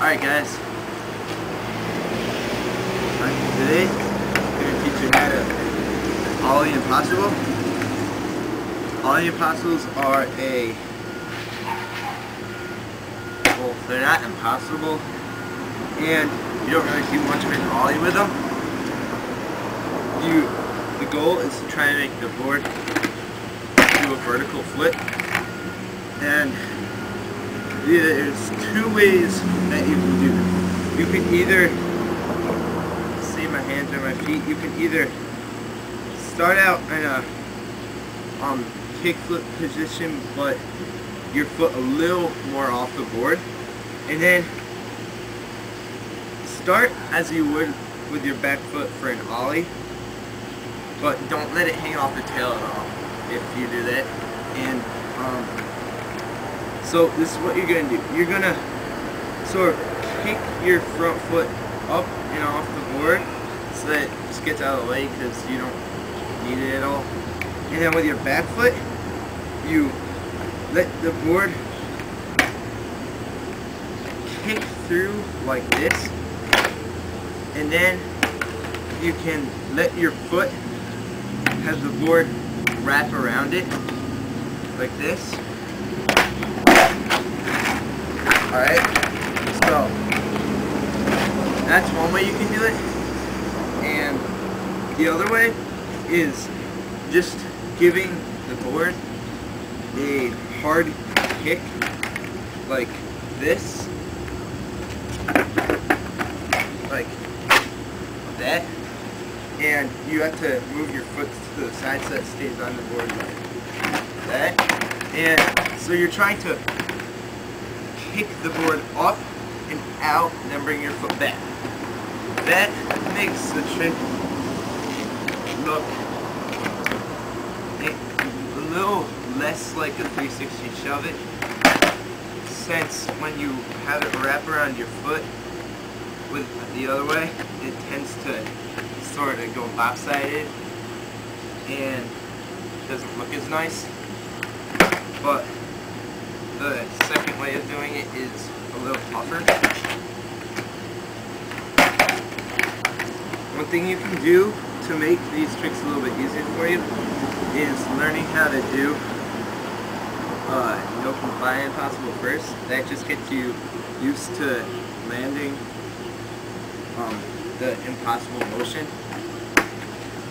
Alright guys, today I'm going to teach you how to Ollie Impossible. Ollie Impossibles are well, they're not impossible, and you don't really do much of an Ollie with them. The goal is to try and make the board do a vertical flip, and there's two ways that you can do it. You can either, see my hands or my feet, you can either start out in a kick flip position, but your foot a little more off the board, and then start as you would with your back foot for an Ollie, but don't let it hang off the tail at all if you do that. And so this is what you're going to do. You're going to sort of kick your front foot up and off the board so that it just gets out of the way because you don't need it at all. And then with your back foot, you let the board kick through like this, and then you can let your foot have the board wrap around it like this. Alright, so that's one way you can do it, and the other way is just giving the board a hard kick like this, like that, and you have to move your foot to the side so it stays on the board like that. And so you're trying to kick the board up and out and then bring your foot back. That makes the trick look a little less like a 360 shove it, since when you have it wrap around your foot with the other way, it tends to sort of go lopsided and doesn't look as nice. But the second way of doing it is a little tougher. One thing you can do to make these tricks a little bit easier for you is learning how to do no comply impossible first. That just gets you used to landing the impossible motion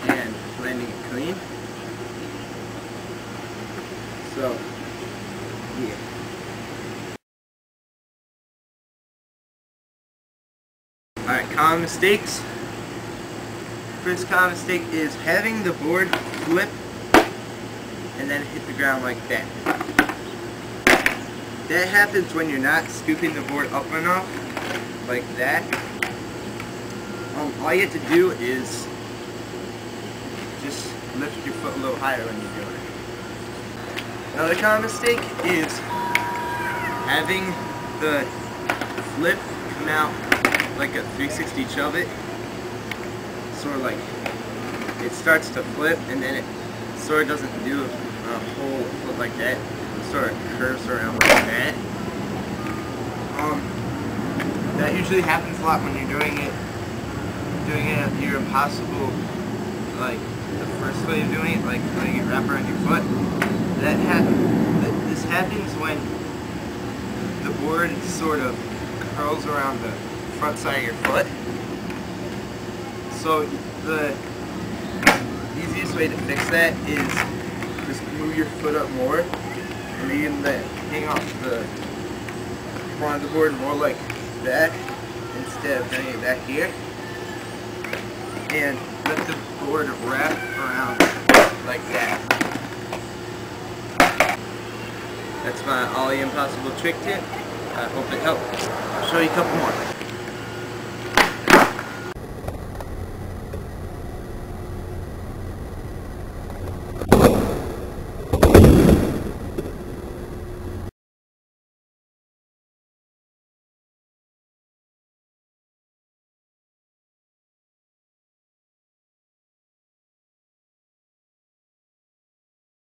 and landing it clean. So, yeah. Alright, common mistakes. First common mistake is having the board flip and then hit the ground like that. That happens when you're not scooping the board up enough, like that. All you have to do is just lift your foot a little higher when you're doing it. Another common mistake is having the flip come out like a 360 shove it. Sort of like it starts to flip and then it sort of doesn't do a whole flip like that. It sort of curves around like that. That usually happens a lot when you're doing it your impossible, like the first way of doing it, like letting it wrap around your foot. This happens when the board sort of curls around the front side of your foot. So the easiest way to fix that is just move your foot up more, and then you can let it hang off the front of the board more like that instead of bringing it back here, and let the board wrap around like that. That's my Ollie Impossible trick tip. I hope it helped. I'll show you a couple more.